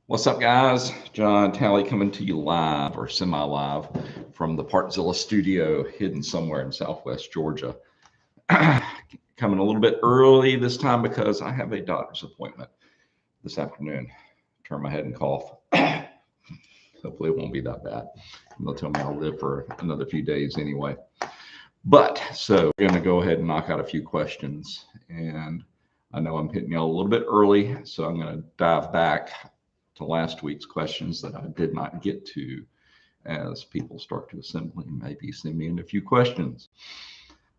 What's up, guys? John Talley coming to you live or semi-live from the Partzilla studio hidden somewhere in Southwest Georgia. Coming a little bit early this time because I have a doctor's appointment this afternoon. Turn my head and cough. Hopefully it won't be that bad. They'll tell me I'll live for another few days anyway. But so we're going to go ahead and knock out a few questions. And I know I'm hitting y'all a little bit early, so I'm going to dive back to last week's questions that I did not get to as people start to assemble and maybe send me in a few questions.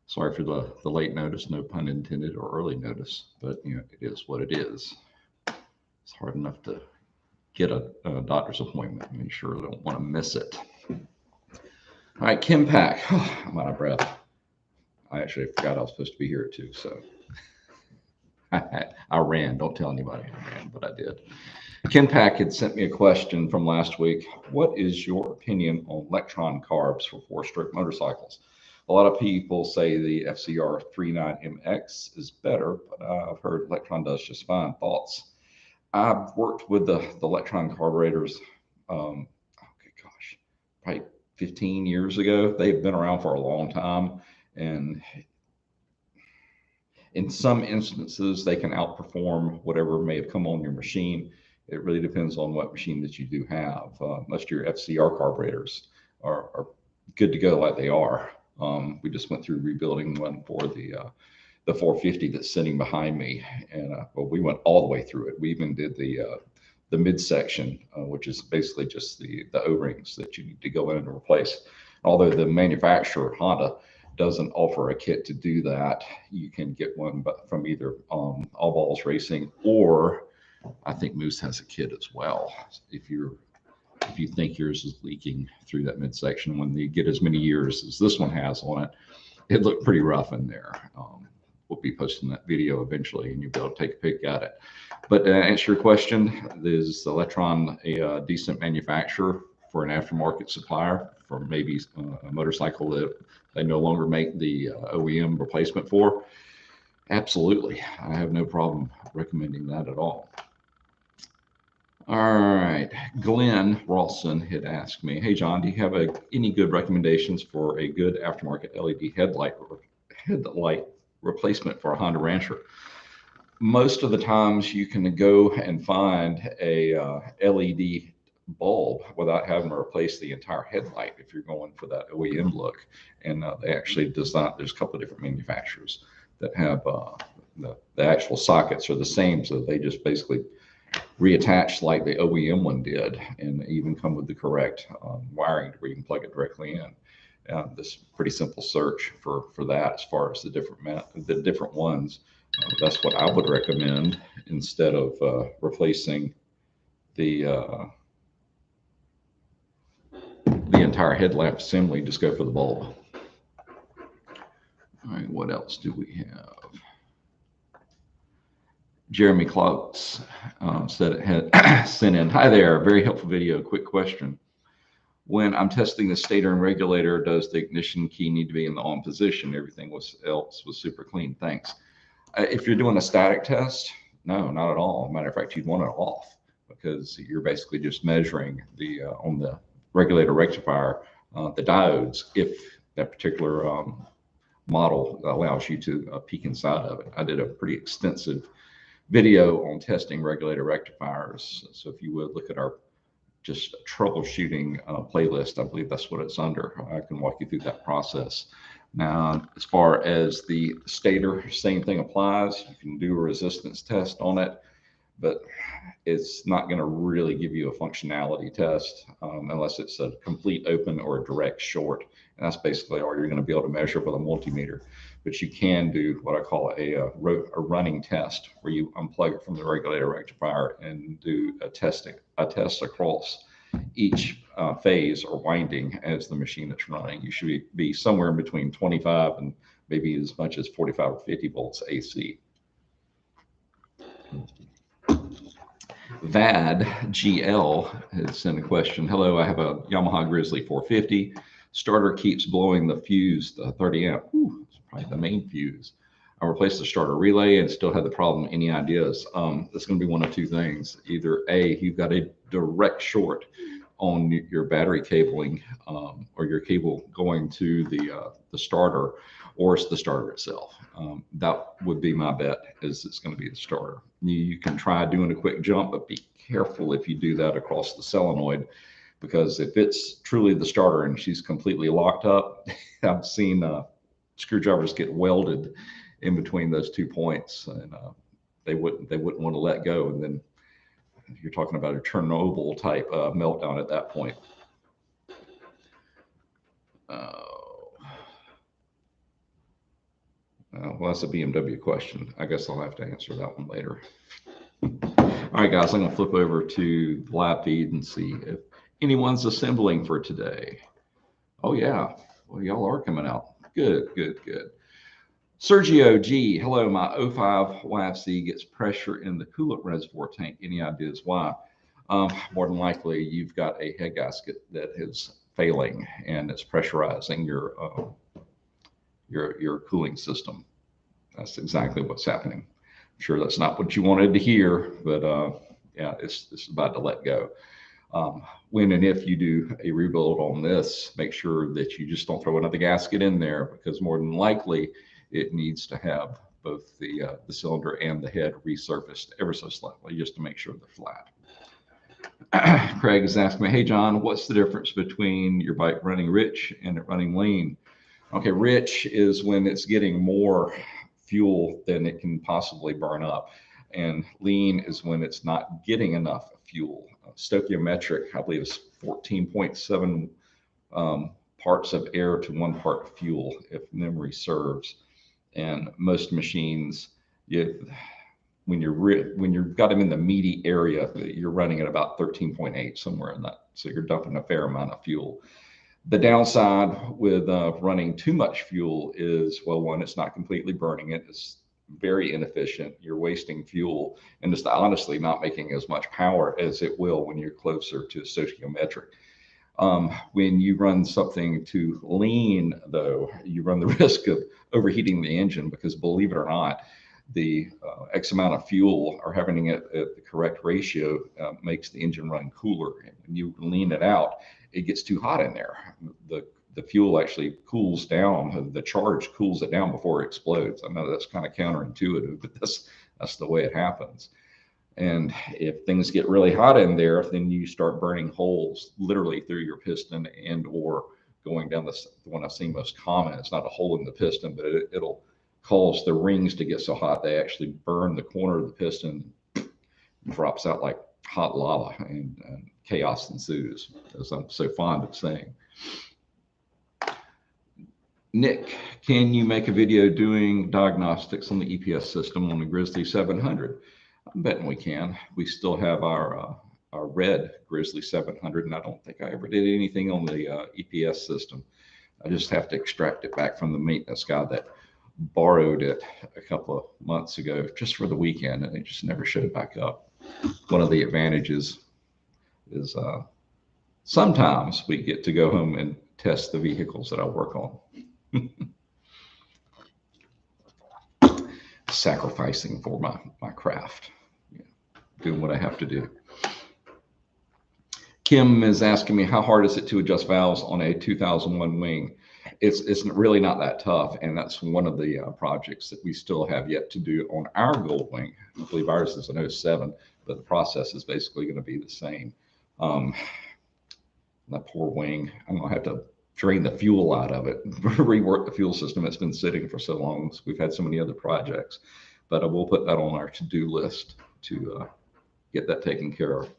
Sorry for the late notice, no pun intended, or early notice, but it is what it is. It's hard enough to get a doctor's appointment. Make sure I don't want to miss it. All right, Kim Pack. I'm out of breath. I actually forgot I was supposed to be here at 2, so I ran. Don't tell anybody I ran, but I did. Ken Pack had sent me a question from last week. What is your opinion on Electron carbs for 4-stroke motorcycles? A lot of people say the FCR 39MX is better, but I've heard Electron does just fine. Thoughts? I've worked with the Electron carburetors, probably 15 years ago. They've been around for a long time, and in some instances, they can outperform whatever may have come on your machine. It really depends on what machine that you do have. Most of your FCR carburetors are good to go like they are. We just went through rebuilding one for the 450 that's sitting behind me, and we went all the way through it. We even did the midsection, which is basically just the O-rings that you need to go in and replace. Although the manufacturer, Honda, doesn't offer a kit to do that, you can get one from either All Balls Racing, or I think Moose has a kit as well. If you think yours is leaking through that midsection, when you get as many years as this one has on it, it looked pretty rough in there. We'll be posting that video eventually, and you'll be able to take a peek at it. But to answer your question, is Electron a decent manufacturer for an aftermarket supplier for maybe a motorcycle that they no longer make the OEM replacement for? Absolutely. I have no problem recommending that at all. All right, Glenn Rawson had asked me, hey John, do you have any good recommendations for a good aftermarket LED headlight replacement for a Honda Rancher? Most of the times you can go and find a LED bulb without having to replace the entire headlight if you're going for that OEM look. And they actually design, there's a couple of different manufacturers that have the actual sockets are the same, so they just basically reattached like the OEM one did, and even come with the correct wiring where you can plug it directly in. This pretty simple search for that as far as the different ones. That's what I would recommend instead of replacing the entire headlamp assembly. Just go for the bulb. All right, what else do we have? Jeremy Clouts said it had sent in. Hi there, very helpful video. Quick question. When I'm testing the stator and regulator, does the ignition key need to be in the on position? Everything else was super clean. Thanks. If you're doing a static test, no, not at all. Matter of fact, you'd want it off, because you're basically just measuring the on the regulator rectifier the diodes, if that particular model allows you to peek inside of it. I did a pretty extensive video on testing regulator rectifiers, so if you would look at our just troubleshooting playlist, I believe that's what it's under. I can walk you through that process. Now, as far as the stator, same thing applies. You can do a resistance test on it, but it's not going to really give you a functionality test unless it's a complete open or a direct short. And that's basically all you're going to be able to measure with a multimeter. But you can do what I call a running test, where you unplug it from the regulator rectifier and do a test across each phase or winding as the machine that's running. You should be somewhere in between 25 and maybe as much as 45 or 50 volts AC. VAD GL has sent a question. Hello, I have a Yamaha Grizzly 450. Starter keeps blowing the fuse, the 30 amp. It's probably the main fuse. I replaced the starter relay and still had the problem. Any ideas? It's going to be one of two things. Either A, you've got a direct short on your battery cabling, or your cable going to the starter, or it's the starter itself. That would be my bet, is it's going to be the starter. You can try doing a quick jump, but be careful if you do that across the solenoid, because if it's truly the starter and she's completely locked up, I've seen screwdrivers get welded in between those 2 points, and they wouldn't want to let go, and then you're talking about a Chernobyl type meltdown at that point. Well, that's a BMW question. I guess I'll have to answer that one later. All right, guys, I'm going to flip over to the live feed and see if anyone's assembling for today. Oh, yeah. Well, y'all are coming out. Good, good, good. Sergio G, hello. My 05 YFC gets pressure in the coolant reservoir tank. Any ideas why? More than likely, you've got a head gasket that is failing and it's pressurizing your cooling system. That's exactly what's happening. I'm sure that's not what you wanted to hear, but yeah, it's about to let go. When and if you do a rebuild on this, make sure that you just don't throw another gasket in there, because more than likely it needs to have both the cylinder and the head resurfaced ever so slightly, just to make sure they're flat. Craig is asking me, hey John, what's the difference between your bike running rich and it running lean? Okay, rich is when it's getting more fuel than it can possibly burn up, and lean is when it's not getting enough fuel. Stoichiometric, I believe, is 14.7 parts of air to 1 part of fuel, if memory serves. And most machines, when you've got them in the meaty area, you're running at about 13.8, somewhere in that. So you're dumping a fair amount of fuel. The downside with running too much fuel is, well, one, it's not completely burning it. It's very inefficient. You're wasting fuel, and it's honestly not making as much power as it will when you're closer to stoichiometric. When you run something too lean, though, you run the risk of overheating the engine, because believe it or not, the X amount of fuel, or having it at the correct ratio, makes the engine run cooler. And when you lean it out, it gets too hot in there. The fuel actually cools down. The charge cools it down before it explodes. I know that's kind of counterintuitive, but that's the way it happens. And if things get really hot in there, then you start burning holes literally through your piston, and or going down the one I've seen most common. It's not a hole in the piston, but it'll cause the rings to get so hot they actually burn the corner of the piston, drops out like hot lava, and chaos ensues, as I'm so fond of saying. Nick, can you make a video doing diagnostics on the EPS system on the Grizzly 700? I'm betting we can. We still have our red Grizzly 700, and I don't think I ever did anything on the EPS system. I just have to extract it back from the maintenance guy that borrowed it a couple of months ago just for the weekend, and it just never showed back up. One of the advantages is sometimes we get to go home and test the vehicles that I work on. Sacrificing for my craft, doing what I have to do. Kim is asking me, how hard is it to adjust valves on a 2001 wing? It's really not that tough, and that's one of the projects that we still have yet to do on our Gold Wing. I believe ours is an 07, but the process is basically going to be the same. That poor wing, I'm going to have to drain the fuel out of it, rework the fuel system. It's been sitting for so long. We've had so many other projects, but I will put that on our to-do list to get that taken care of.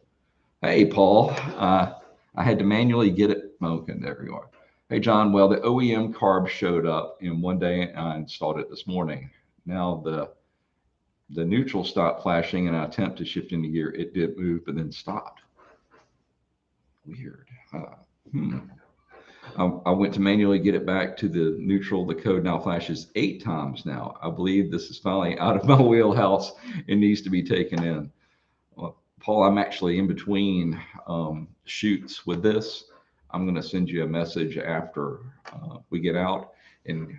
Hey, Paul, I had to manually get it. Okay, there you are. Hey, John, well, the OEM carb showed up in one day, and I installed it this morning. Now the neutral stopped flashing, and I attempted to shift into gear. It did move, but then stopped. Weird. I went to manually get it back to the neutral. The code now flashes 8 times now. I believe this is finally out of my wheelhouse and needs to be taken in. Well, Paul, I'm actually in between shoots with this. I'm going to send you a message after we get out, and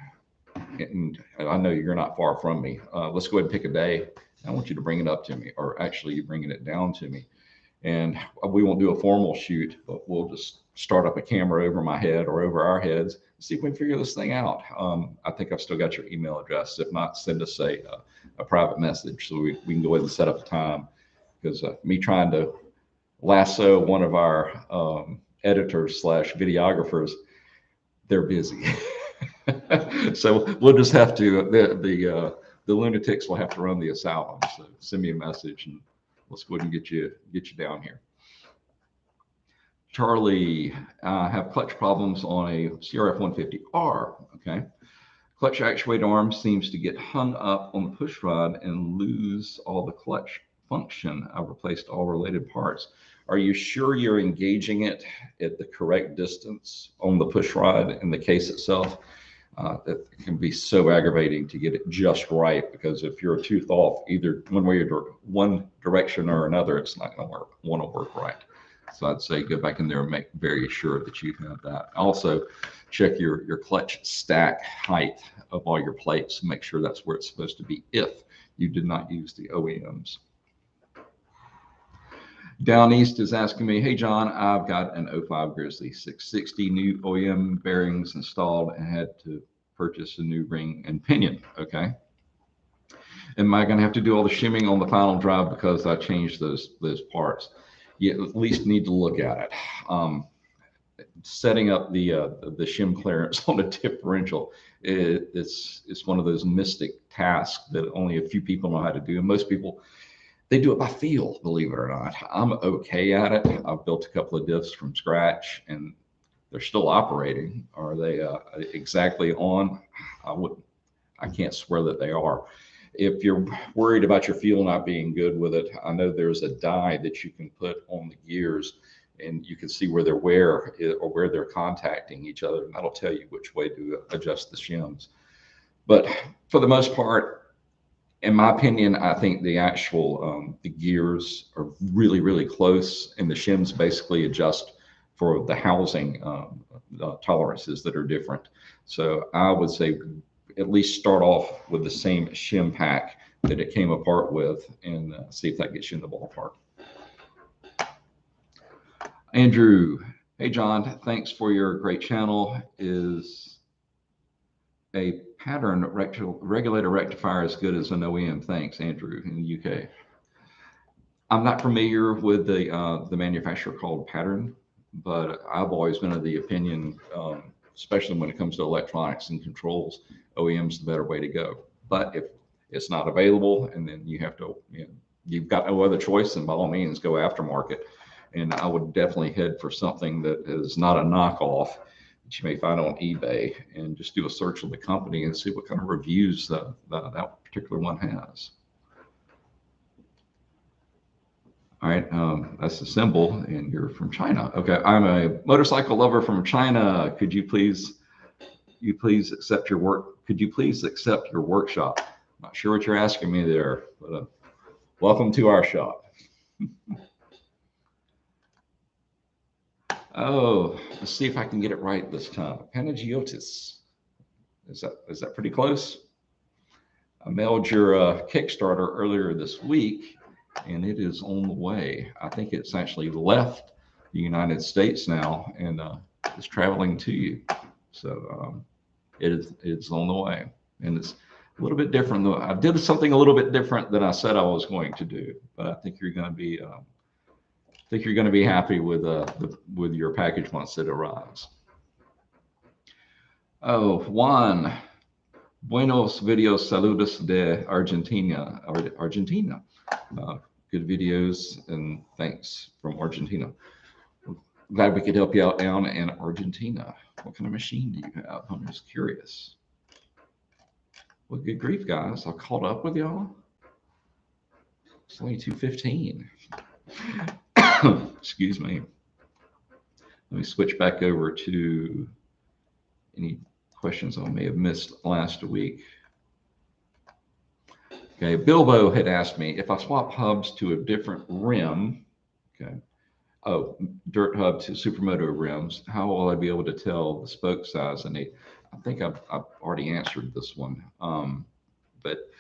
and I know you're not far from me. Let's go ahead and pick a day. I want you to bring it up to me, or actually you're bringing it down to me. And we won't do a formal shoot, but we'll just start up a camera over my head or over our heads and see if we can figure this thing out. I think I've still got your email address. If not, send us a private message so we can go ahead and set up a time. Because me trying to lasso one of our editors / videographers, they're busy. So we'll just have to, the lunatics will have to run the asylum. So send me a message and let's go ahead and get you down here. Charlie, have clutch problems on a CRF 150R. Okay. Clutch actuator arm seems to get hung up on the push rod and lose all the clutch function. I've replaced all related parts. Are you sure you're engaging it at the correct distance on the push rod and the case itself? It can be so aggravating to get it just right, because if you're a tooth off, either one direction or another, it's not going to want to work right. So I'd say go back in there and make very sure that you have that. Also, check your clutch stack height of all your plates. Make sure that's where it's supposed to be if you did not use the OEMs. Down East is asking me, hey John, I've got an 05 Grizzly 660, new OEM bearings installed and had to purchase a new ring and pinion. Okay. Am I going to have to do all the shimming on the final drive because I changed those parts? You at least need to look at it. Setting up the shim clearance on a differential, it's one of those mystic tasks that only a few people know how to do, and most people, they do it by feel, believe it or not. I'm okay at it. I've built a couple of diffs from scratch and they're still operating. Are they exactly on? I can't swear that they are. If you're worried about your feel not being good with it, I know there's a die that you can put on the gears and you can see where they're wear or where they're contacting each other. And that'll tell you which way to adjust the shims. But for the most part, in my opinion, I think the actual the gears are really, really close, and the shims basically adjust for the housing tolerances that are different. So I would say at least start off with the same shim pack that it came apart with and see if that gets you in the ballpark. Andrew, hey John, thanks for your great channel. Is a pattern regulator rectifier as good as an OEM? Thanks, Andrew, in the UK. I'm not familiar with the manufacturer called Pattern, but I've always been of the opinion, especially when it comes to electronics and controls, OEM's the better way to go. But if it's not available, and then you have to, you've got no other choice, then by all means go aftermarket. And I would definitely head for something that is not a knockoff that you may find on eBay, and just do a search of the company and see what kind of reviews that particular one has. All right, that's the symbol, and you're from China. Okay, I'm a motorcycle lover from China. Could you please accept your work? Could you please accept your workshop? Not sure what you're asking me there, but welcome to our shop. Oh, let's see if I can get it right this time. Panagiotis. Is that pretty close? I mailed your Kickstarter earlier this week, and it is on the way. I think it's actually left the United States now and is traveling to you. So it's on the way, and it's a little bit different. Though I did something a little bit different than I said I was going to do, but I think you're going to be. I think you're going to be happy with your package once it arrives. Oh, Juan, buenos videos, saludos de Argentina. Argentina. Good videos, and thanks from Argentina. Glad we could help you out down in Argentina. What kind of machine do you have? I'm just curious. Well, good grief, guys. I caught up with y'all. It's only 2:15. Excuse me. Let me switch back over to any questions I may have missed last week. Okay, Bilbo had asked me if I swap hubs to a different rim, okay, dirt hub to Supermoto rims, how will I be able to tell the spoke size I need? I think I've already answered this one, but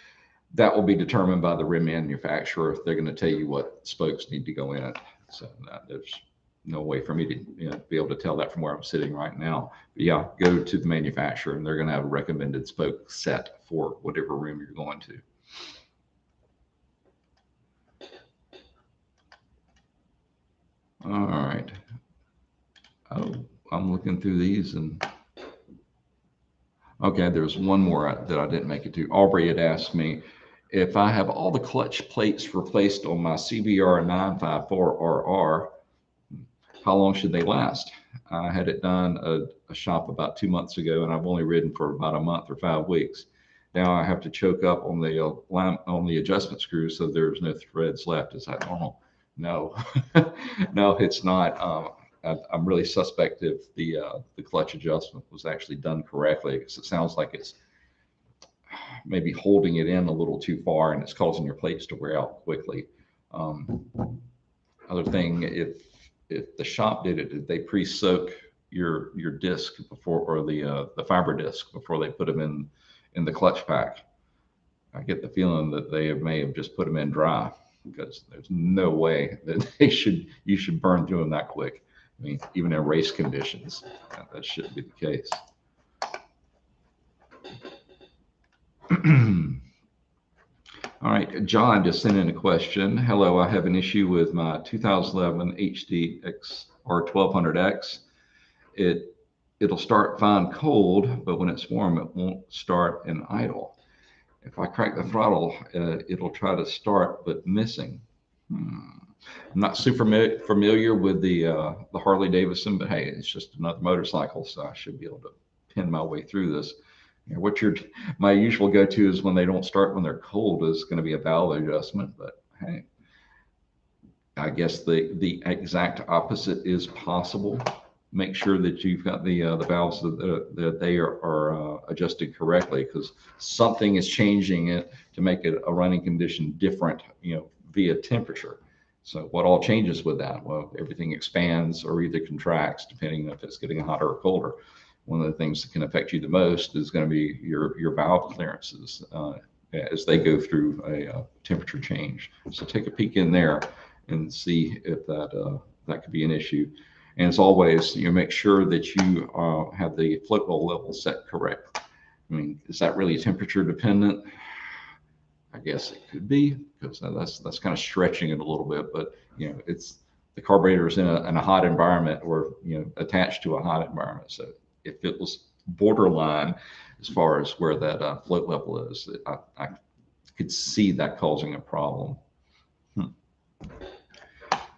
that will be determined by the rim manufacturer. They're going to tell you what spokes need to go in it. So there's no way for me to be able to tell that from where I'm sitting right now. But yeah, go to the manufacturer and they're going to have a recommended spoke set for whatever rim you're going to. All right. Oh, I'm looking through these and okay, there's one more that I didn't make it to. Aubrey had asked me if I have all the clutch plates replaced on my CBR 954RR, how long should they last? I had it done a shop about 2 months ago, and I've only ridden for about a month or 5 weeks. Now I have to choke up on the adjustment screw so there's no threads left. Is that normal? No, no, it's not. I'm really suspect if the clutch adjustment was actually done correctly, because it sounds like it's maybe holding it in a little too far and it's causing your plates to wear out quickly. Other thing, if the shop did it, did they pre-soak your disc before, or the fiber disc before they put them in the clutch pack? I get the feeling that they may have just put them in dry, because there's no way that you should burn through them that quick. I mean, even in race conditions, that shouldn't be the case. All right, John just sent in a question. Hello, I have an issue with my 2011 HDX R1200X. It'll start fine cold, but when it's warm, it won't start in idle. If I crack the throttle, it'll try to start, but missing. I'm not super familiar with the Harley Davidson, but hey, it's just another motorcycle, so I should be able to pin my way through this. My usual go-to is when they don't start when they're cold is going to be a valve adjustment, but hey, I guess the exact opposite is possible. Make sure that you've got the valves that they are adjusted correctly, because something is changing it to make it a running condition different, via temperature. So what all changes with that? Well, everything expands or either contracts depending if it's getting hotter or colder. One of the things that can affect you the most is going to be your valve clearances as they go through a temperature change. So take a peek in there and see if that could be an issue. And as always, make sure that you have the float roll level set correct. I mean, is that really temperature dependent? I guess it could be, because that's kind of stretching it a little bit. But it's the carburetor is in a hot environment, or attached to a hot environment. So if it was borderline as far as where that float level is, I could see that causing a problem.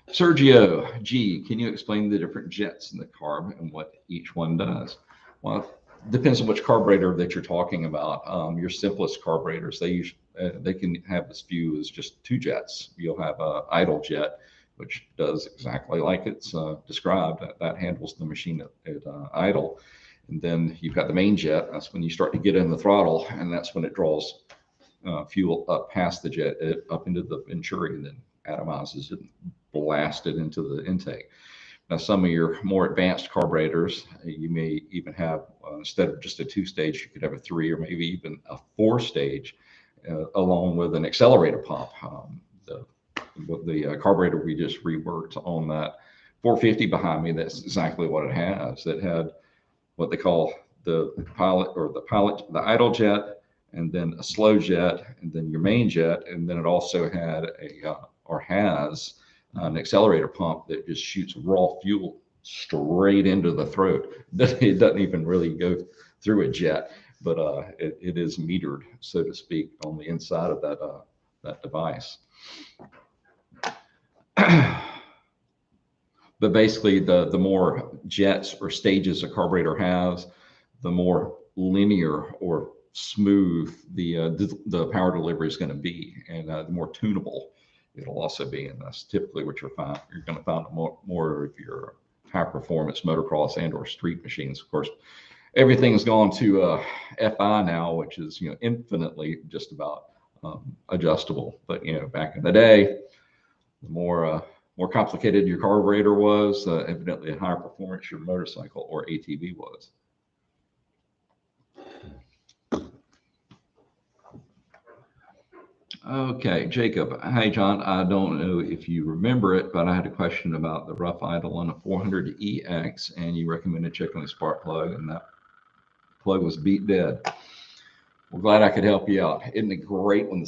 Sergio G, can you explain the different jets in the carb and what each one does? Well, it depends on which carburetor that you're talking about. Your simplest carburetors, they can have as few as just 2 jets. You'll have an idle jet, which does exactly like it's described. That handles the machine at idle. And then you've got the main jet. That's when you start to get in the throttle, and that's when it draws fuel up past the jet, up into the venturi, and then atomizes it and blasts it into the intake. Now, some of your more advanced carburetors, you may even have, instead of just a 2-stage, you could have a 3 or maybe even a 4-stage, along with an accelerator pump. The carburetor we just reworked on that 450 behind me, that's exactly what it has. It had what they call the idle jet, and then a slow jet, and then your main jet, and then it also had has an accelerator pump that just shoots raw fuel straight into the throat. It doesn't even really go through a jet, but it is metered, so to speak, on the inside of that device. But basically, the more jets or stages a carburetor has, the more linear or smooth the power delivery is going to be, and the more tunable it'll also be. And that's typically what you're going to find more of your high performance motocross and or street machines. Of course, everything's gone to FI now, which is infinitely just about adjustable. But back in the day, the more complicated your carburetor was, evidently higher performance your motorcycle or ATV was. Okay, Jacob. Hi, John. I don't know if you remember it, but I had a question about the rough idle on a 400EX, and you recommended checking the spark plug, and that plug was beat dead. Well, glad I could help you out. Isn't it great when the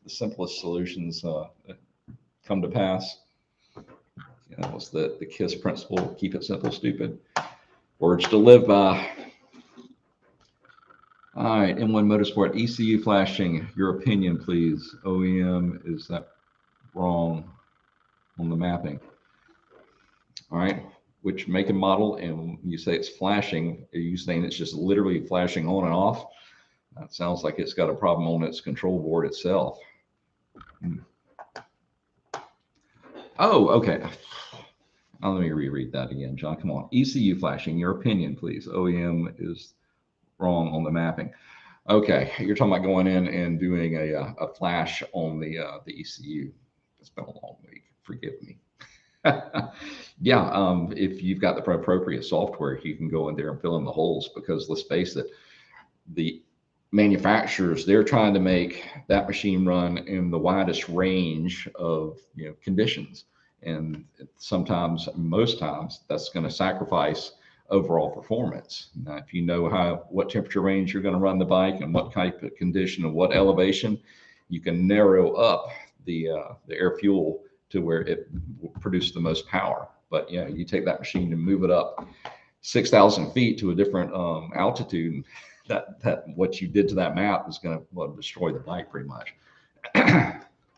simplest solutions come to pass? You know, it's the KISS principle: keep it simple, stupid. Words to live by. All right, M1 Motorsport, ECU flashing. Your opinion, please. OEM, is that wrong on the mapping? All right, which make and model, and when you say it's flashing, are you saying it's just literally flashing on and off? That sounds like it's got a problem on its control board itself. Oh, okay. Let me reread that again, John. Come on. ECU flashing. Your opinion, please. OEM is wrong on the mapping. Okay, you're talking about going in and doing a flash on the ECU. It's been a long week. Forgive me. Yeah, if you've got the appropriate software, you can go in there and fill in the holes, because let's face it, the manufacturers, they're trying to make that machine run in the widest range of conditions, and sometimes, most times, that's going to sacrifice overall performance. Now, if you know what temperature range you're going to run the bike and what type of condition and what elevation, you can narrow up the air fuel to where it will produce the most power. But yeah, you take that machine and move it up 6,000 feet to a different altitude, that what you did to that map is going to destroy the bike pretty much.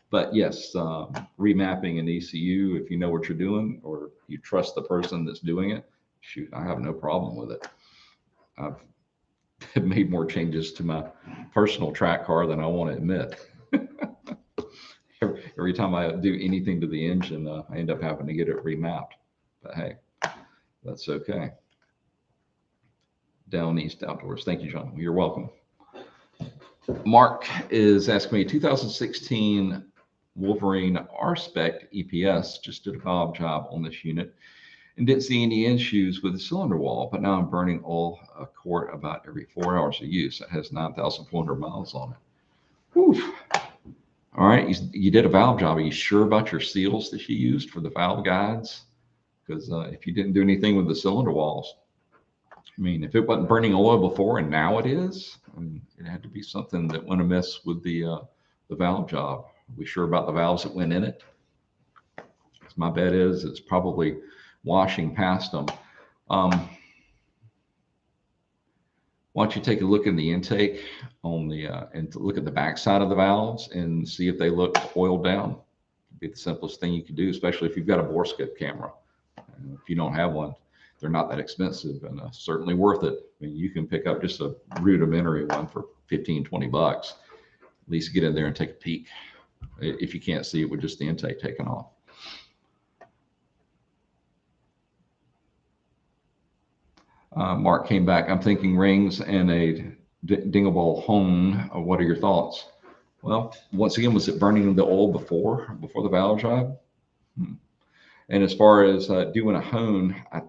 But yes, remapping an ECU, if you know what you're doing or you trust the person that's doing it, shoot, I have no problem with it. I've made more changes to my personal track car than I want to admit. Every time I do anything to the engine, I end up having to get it remapped. But hey, that's okay. Down East Outdoors. Thank you, John. You're welcome. Mark is asking me, 2016 Wolverine R-Spec EPS, just did a valve job on this unit and didn't see any issues with the cylinder wall, but now I'm burning oil a quart about every 4 hours of use. It has 9,400 miles on it. Whew. All right, you did a valve job. Are you sure about your seals that you used for the valve guides? Because if you didn't do anything with the cylinder walls, I mean, if it wasn't burning oil before and now it is, I mean, it had to be something that went amiss with the valve job. Are we sure about the valves that went in it? My bet is it's probably washing past them. Why don't you take a look in the intake on the and look at the back side of the valves and see if they look oiled down. It'd be the simplest thing you could do, especially if you've got a bore skip camera. And if you don't have one, they're not that expensive and certainly worth it. I mean, you can pick up just a rudimentary one for 15, 20 bucks. At least get in there and take a peek if you can't see it with just the intake taken off. Mark came back. I'm thinking rings and a dingable hone. What are your thoughts? Well, once again, was it burning the oil before the valve job? And as far as doing a hone, I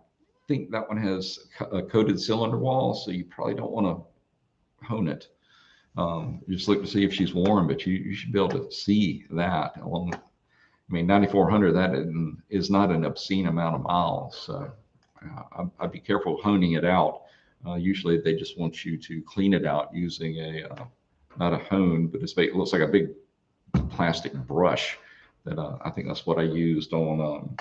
think that one has a coated cylinder wall, so you probably don't want to hone it. Just look to see if she's warm, but you should be able to see that along. I mean, 9,400, that is not an obscene amount of miles. So I'd be careful honing it out. Usually they just want you to clean it out using not a hone, but it looks like a big plastic brush that I think that's what I used on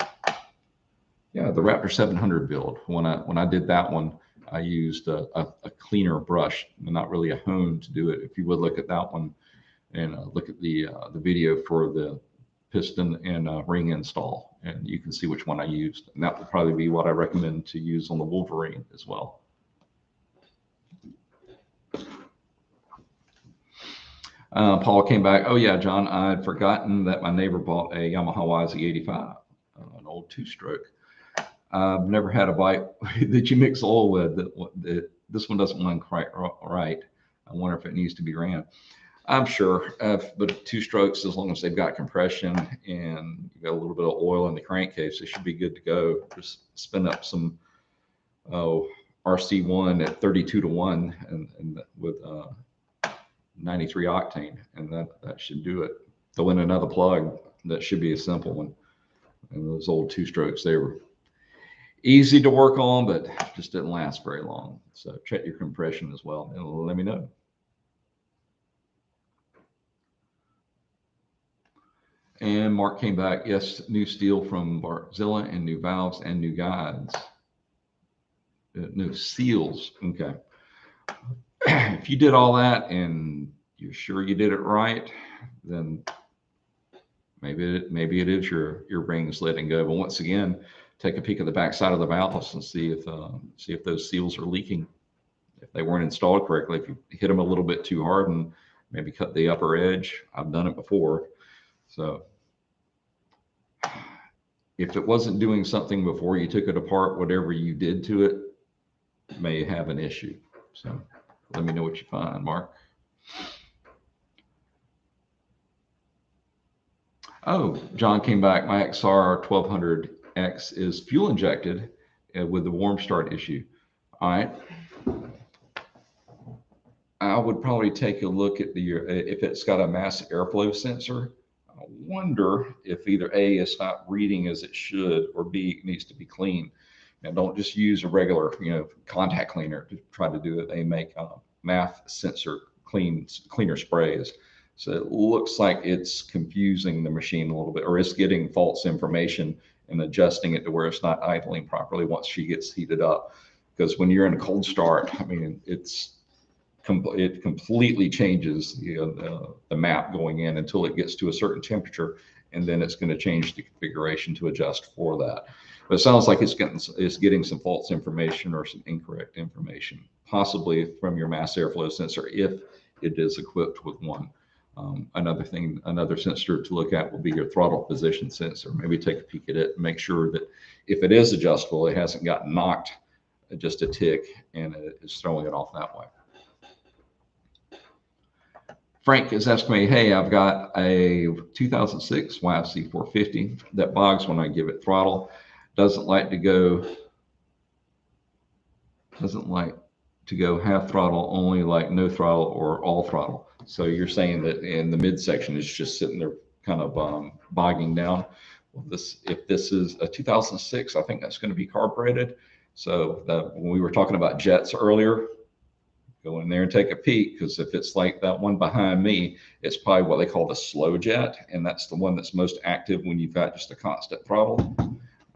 the Raptor 700 build. When I did that one, I used a cleaner brush, not really a hone to do it. If you would look at that one and look at the video for the piston and ring install, and you can see which one I used. And that would probably be what I recommend to use on the Wolverine as well. Paul came back. Oh yeah, John, I'd forgotten that my neighbor bought a Yamaha YZ85, an old two-stroke. I've never had a bike that you mix oil with. This one doesn't run quite right. I wonder if it needs to be ran. I'm sure, but two strokes, as long as they've got compression and you got a little bit of oil in the crankcase, they should be good to go. Just spin up some RC1 at 32 to 1 and with 93 octane, and that should do it. Throw in another plug. That should be a simple one. And those old two strokes, they were easy to work on, but just didn't last very long. So check your compression as well, and let me know. And Mark came back, yes, new steel from Partzilla and new valves and new guides. No seals. Okay. If you did all that and you're sure you did it right, then maybe it is your rings letting go. But once again, take a peek at the back side of the valves and see if those seals are leaking. If they weren't installed correctly, if you hit them a little bit too hard and maybe cut the upper edge. I've done it before. So if it wasn't doing something before you took it apart, whatever you did to it may have an issue. So let me know what you find, Mark. Oh, John came back. My XR 1200X is fuel injected with the warm start issue. All right. I would probably take a look at if it's got a mass airflow sensor. I wonder if either A, it's not reading as it should, or B, it needs to be cleaned. Now, don't just use a regular, contact cleaner to try to do it. They make MAF sensor cleaner sprays. So it looks like it's confusing the machine a little bit, or it's getting false information and adjusting it to where it's not idling properly once she gets heated up. Because when you're in a cold start, I mean, it completely changes the map going in until it gets to a certain temperature, and then it's going to change the configuration to adjust for that. But it sounds like it's getting some false information or some incorrect information, possibly from your mass airflow sensor if it is equipped with one. Another sensor to look at will be your throttle position sensor. Maybe take a peek at it and make sure that if it is adjustable, it hasn't gotten knocked just a tick and it is throwing it off that way. Frank is asking me, hey, I've got a 2006 YFC 450 that bogs when I give it throttle. Doesn't like to go half throttle, only like no throttle or all throttle. So you're saying that in the midsection it's just sitting there kind of bogging down. Well, if this is a 2006, I think that's going to be carbureted. So when we were talking about jets earlier, go in there and take a peek, because if it's like that one behind me, it's probably what they call the slow jet, and that's the one that's most active when you've got just a constant throttle.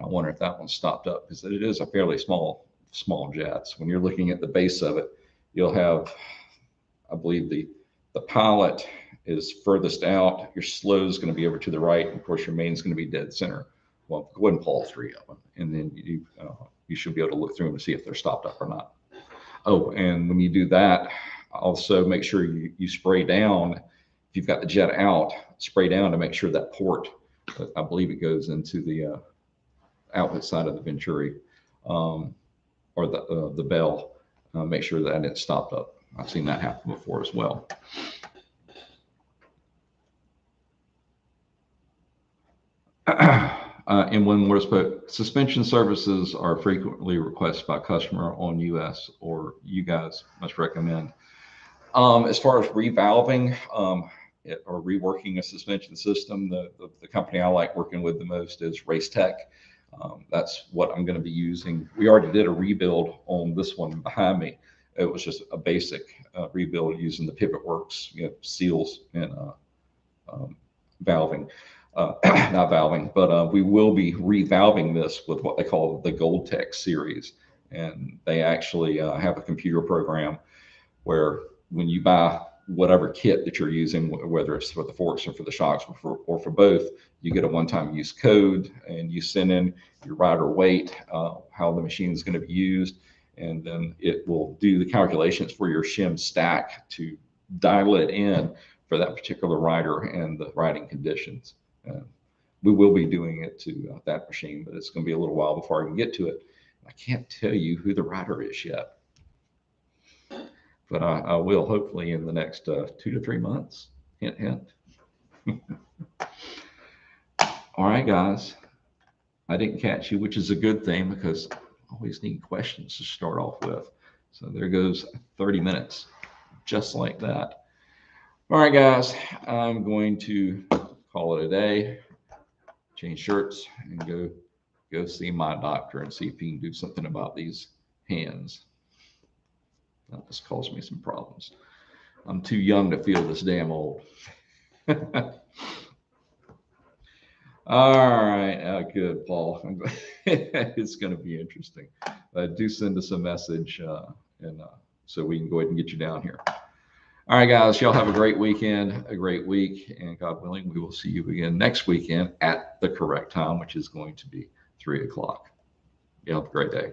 I wonder if that one's stopped up, because it is a fairly small jets. When you're looking at the base of it, you'll have, I believe the pilot is furthest out, your slow is going to be over to the right, and of course your main is going to be dead center. Well, go ahead and pull all three of them, and then you should be able to look through them and see if they're stopped up or not. Oh, and when you do that, also make sure you spray down. If you've got the jet out, spray down to make sure that port, I believe it goes into the outlet side of the Venturi, or the bell, make sure that it's stopped up. I've seen that happen before as well. And when we're supposed, suspension services are frequently requested by customer on US, or you guys must recommend. As far as revalving or reworking a suspension system, the company I like working with the most is Race Tech. That's what I'm going to be using. We already did a rebuild on this one behind me. It was just a basic rebuild using the Pivot Works, seals and valving. Not valving, but we will be revalving this with what they call the Gold Tech series. And they actually have a computer program where when you buy whatever kit that you're using, whether it's for the forks or for the shocks or for both, you get a one-time use code, and you send in your rider weight, how the machine is going to be used, and then it will do the calculations for your shim stack to dial it in for that particular rider and the riding conditions. We will be doing it to that machine, but it's going to be a little while before I can get to it. I can't tell you who the rider is yet, but I will hopefully in the next 2 to 3 months. Hint, hint. All right, guys. I didn't catch you, which is a good thing, because I always need questions to start off with. So there goes 30 minutes, just like that. All right, guys, I'm going to call it a day, change shirts, and go see my doctor and see if he can do something about these hands. That just caused me some problems. I'm too young to feel this damn old. All right, good, Paul. It's going to be interesting. Do send us a message, and so we can go ahead and get you down here. All right, guys, y'all have a great weekend, a great week, and God willing, we will see you again next weekend at the correct time, which is going to be 3 o'clock. You have a great day.